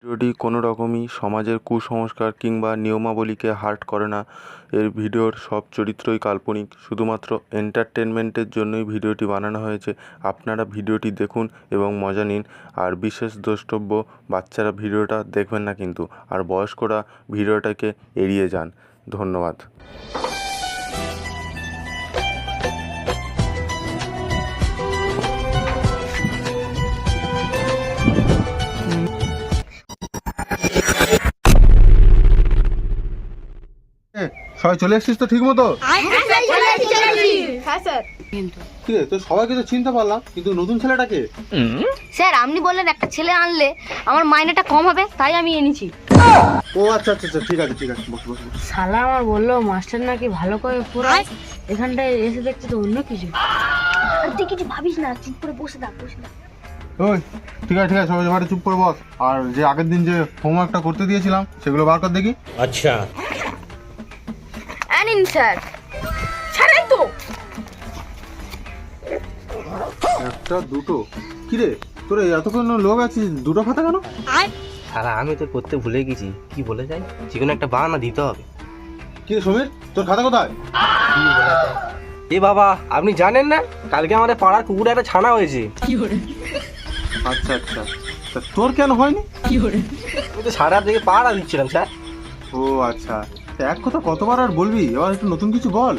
ভিডিওটি কোনো রকমই সমাজের কুসংস্কার কিংবা নিয়মাবলীকে হার্ট করে না। এর ভিডিওর সব চরিত্রই কাল্পনিক, শুধুমাত্র এন্টারটেনমেন্টের জন্যই ভিডিওটি বানানো হয়েছে। আপনারা ভিডিওটি দেখুন এবং মজা নিন। আর বিশেষ দ্রষ্টব্য, বাচ্চারা ভিডিওটা দেখবেন না কিন্তু, আর বয়স্করা ভিডিওটাকে এড়িয়ে যান। ধন্যবাদ। সবাই চলে এসেছিস তো ঠিক মতো? ঠিক আছে, তো সবাইকে তো চিনতে পারলাম, কিন্তু নতুন ছেলেটাকে? স্যার আপনি বললেন একটা ছেলে আনলে আমার মাইনেটা কম হবে, তাই আমি এনেছি। ও আচ্ছা আচ্ছা আচ্ছা, ঠিক আছে ঠিক আছে, বস বস বস। শালা আমার বললো মাস্টার নাকি ভালো করে পড়ায়, এখানটায় এসে দেখছি তো অন্য কিছু। আর তুই কিছু ভাবিস না, চুপ করে বসে থাক। ওই ঠিক আছে ঠিক আছে, সবাই এবারে চুপ করে বস। আর যে আগের দিন যে হোমওয়ার্কটা করতে দিয়েছিলাম সেগুলো বার কর দেখি। আচ্ছা, আনিন স্যার। ছাড়াই তো। একটা দুটো, কিরে তোর এতক্ষণ লোক আছিস, দুটো খাতা কেন? সারা আমি তো করতে ভুলে গেছি। কি বলে যাই, যে কোনো একটা বাহানা দিতে হবে। কি রে সমীর, তোর খাতা কোথায়? কি বলে যায়? এ বাবা, আপনি জানেন না কালকে আমাদের পাড়ার কুকুরে একটা ছানা হয়েছে। আচ্ছা আচ্ছা, তা তোর কেন হয়নি? আমি তো সারা দিকে পাড়া দিচ্ছিলাম স্যার। ও আচ্ছা, তা এক কথা কতবার আর বলবি, এবার একটু নতুন কিছু বল।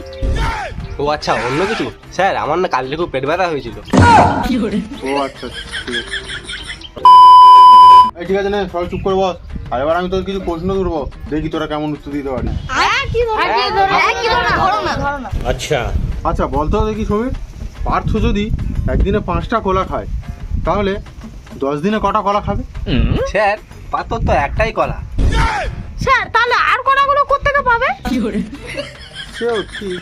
ও আচ্ছা, অন্য কিছু স্যার, আমার না কালকে খুব পেট ব্যথা হয়েছিল। ও আচ্ছা ঠিক আছে। এই ঠিক আছে, নে সবাই চুপ করে বস। আর এবার আমি তোর কিছু প্রশ্ন করবো, দেখি তোরা কেমন উত্তর দিতে পারি। আচ্ছা, আচ্ছা বলতো দেখি সমীর, পার্থ যদি একদিনে 5টা কলা খায়, তাহলে 10 দিনে কটা কলা খাবে? স্যার পাথর তো একটাই কলা। স্যার তাহলে আর কোনাগুলো কোত্থেকে পাবে? সেও ঠিক।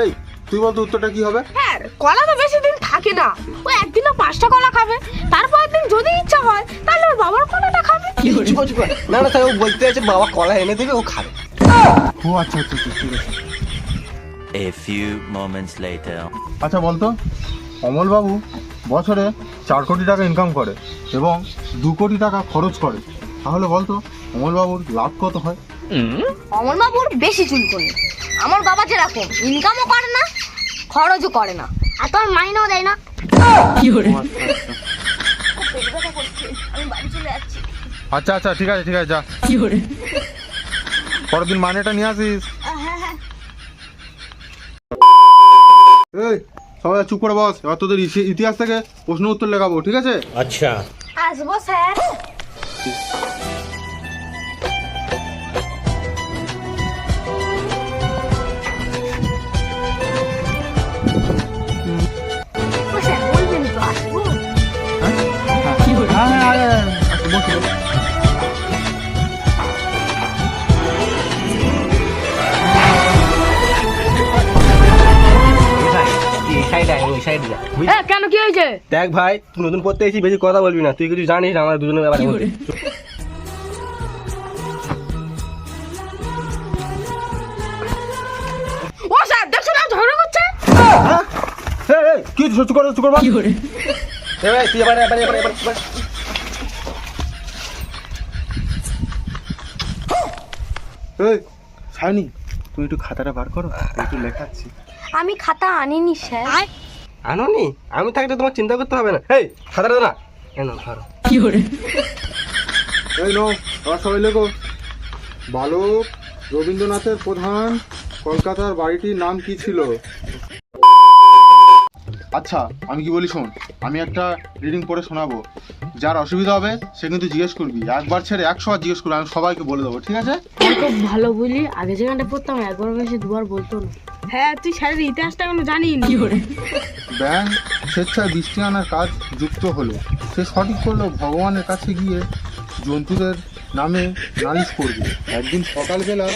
এই তুই বলতো উত্তরটা কি হবে? স্যার কলা তো বেশি দিন থাকে না, ও একদিনে 5টা কলা খাবে, তারপর দিন যদি ইচ্ছা হয় তাহলে ওর বাবার কলাটা খাবে। না না স্যার, ও বলতে আছে বাবা কলা এনে দেবে, ও খাবে। ও আচ্ছা আচ্ছা আচ্ছা, ঠিক আছে। A few moments later. আচ্ছা বলতো, অমলবাবু বছরে 4 কোটি টাকা ইনকাম করে এবং 2 কোটি টাকা খরচ করে, তাহলে বলতো অমলবাবুর লাভ কত হয়? অমর বাবুর বেশি চুল করে। আমার বাবা যেরকম ইনকামও করে না, খরচও করে না, আর তোর মাইনেও দেয় না। আমি বাড়ি চলে যাচ্ছি। আচ্ছা আচ্ছা ঠিক আছে ঠিক আছে, যা। পরের দিন মাইনেটা নিয়ে আসিস। এই সবাই চুপ করে বস, এবার তোদের ইতিহাস থেকে প্রশ্ন উত্তর লেখাবো, ঠিক আছে? আচ্ছা, আসবো স্যার। ও স্যার বলবেন তো আসবো? এই সাইডে আয়, ওই সাইডে যা। কেন কি হয়েছে? দেখ ভাই, তুই নতুন পড়তে এসেছিস, বেশি কথা বলবি না। তুই কিছু জানিস না আমার দুজনের ব্যাপারে। ও স্যার দেখছো না ঝগড়া করছে? কি সহ্য করো, চুপ করবা। এ ভাই তুই এবারে এবারে এবারে এবারে এই সায়নি, তুমি একটু খাতাটা বার করো, একটু লেখাচ্ছি। আমি খাতা আনিনি স্যার। আনোনি? আমি থাকলে তোমার চিন্তা করতে হবে না। এই খাতাটা দে না, কেন ধরো। এই নো, আবার সবাই লেখো। বালক রবীন্দ্রনাথের প্রধান কলকাতার বাড়িটির নাম কি ছিল? আচ্ছা আমি কি বলি শোন, আমি একটা রিডিং পড়ে শোনাবো, যার অসুবিধা হবে সে কিন্তু জিজ্ঞেস করবি, একবার ছেড়ে 100 বার জিজ্ঞেস করবি, আমি সবাইকে বলে দেবো, ঠিক আছে? খুব ভালো বলি, আগে যেখানটা পড়তাম একবার বেশি দুবার বলতো না। হ্যাঁ তুই স্যারের ইতিহাসটা কেন জানিস? ব্যাঙ স্বেচ্ছায় বৃষ্টি আনার কাজ যুক্ত হলো, সে সঠিক করলো ভগবানের কাছে গিয়ে জন্তুদের নামে নালিশ করবে। একদিন সকালবেলা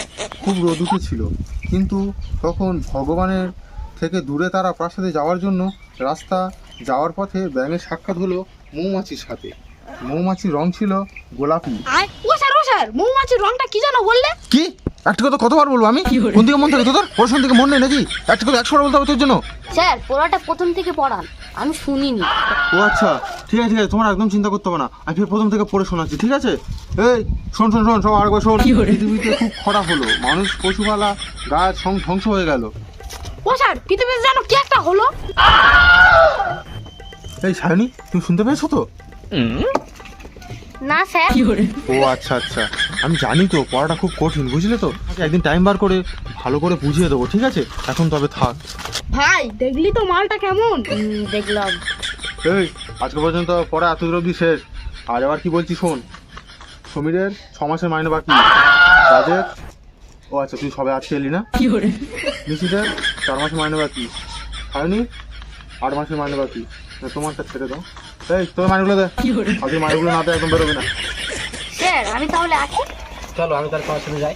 খুব রোদ উঠেছিল, কিন্তু তখন ভগবানের থেকে দূরে তারা প্রাসাদে যাওয়ার জন্য রাস্তা যাওয়ার পথে ব্যাঙের সাক্ষাৎ হলো মৌমাছির সাথে। মৌমাছির রং ছিল গোলাপি। ও স্যার মৌমাছির রংটা কি জানো বললে? কি একটা কথা কতবার বলবো আমি? কোন দিকে মন থাকে তোর? পড়াশোনা থেকে মন নেই নাকি? একটা কথা 100 বার বলতে হবে তোর জন্য? স্যার পড়াটা প্রথম থেকে পড়ান, আমি শুনিনি। ও আচ্ছা, ঠিক আছে ঠিক আছে, তোমার একদম চিন্তা করতে হবে না, আমি ফের প্রথম থেকে পড়ে শোনাচ্ছি, ঠিক আছে? এই শোন শোন শোন, সব আরেকবার শোন। পৃথিবীতে খুব খরা হলো, মানুষ পশুপালা গাছ সব ধ্বংস হয়ে গেল। ও স্যার, পৃথিবীতে যেন কি একটা হলো। এই সায়নী, তুমি শুনতে পেয়েছো তো? না স্যার। ও আচ্ছা আচ্ছা, আমি জানি তো পড়াটা খুব কঠিন, বুঝলে তো? একদিন টাইম বার করে ভালো করে বুঝিয়ে দেবো, ঠিক আছে? এখন তবে থাক। ভাই দেখলি তো মালটা কেমন? দেখলাম। এই আজকে পর্যন্ত পড়া এত দূর অবধি শেষ। আর এবার কি বলছি শোন, সমীরের 6 মাসের মাইনে বাকি, রাজের, ও আচ্ছা তুই সবে আজকে এলি না, নিশিদের 4 মাসের মাইনে বাকি, হয়নি 8 মাসের মাইনে বাকি। তোমারটা ছেড়ে দাও। এই তোর মাইনেগুলো দে, আজকে মাইনেগুলো না দেয় একদম বেরোবি না। স্যার আমি তাহলে আসি। চলো আমি তাহলে তোমার সাথে যাই।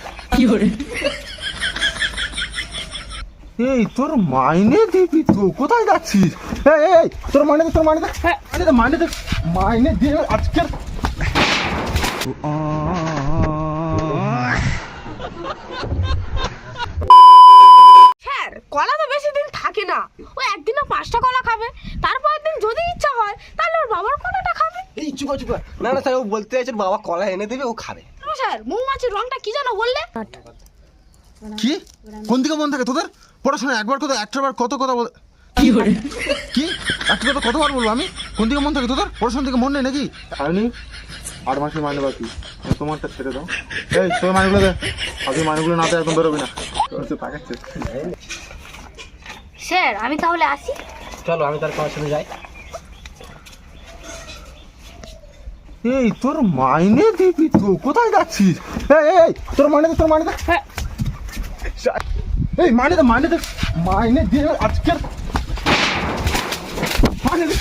এই তোর মাইনে দিবি তো, কোথায় যাচ্ছিস? এই এই তোর মাইনে দে, তোর মাইনে দে, মাইনে দে, মাইনে দিয়ে আজকের স্যার কলা তো বেশি দিন থাকে না, ও একদিনে 5টা কলা খাবে, তারপরের দিন যদি ইচ্ছা হয় তাহলে ওর বাবার কলাটা খাবে। এই চুপ চুপ। না না স্যার, ও বলতে চাইছেন বাবা কলা এনে দেবে, ও খাবে। স্যার মৌমাছির রংটা কি যেন বললে? কি কোন দিকে মন থাকে তোদের? পড়াশোনা একবার কথা, একটাবার কত কথা বল, কি একটা কথা কতবার বলবো আমি? কোন দিকে মন থাকে তোদের? পড়াশোনার দিকে মন নেই নাকি? হয়নি 8 মাসের মাইনে বাকি, তোমারটা ছেড়ে দাও। এই তোর মাইনেগুলো দে, আজকে মাইনেগুলো না দেয় একদম বেরোবি না। স্যার আমি তাহলে আসি। চলো আমি তাহলে তোমার সাথে যাই। এই তোর মাইনে দিবি তো, কোথায় যাচ্ছিস? এই এই তোর মাইনে দে, তোর মাইনে দে, এই মাইনে দে, মাইনে দে, মাইনে দিয়ে আজকের মাইনে দে।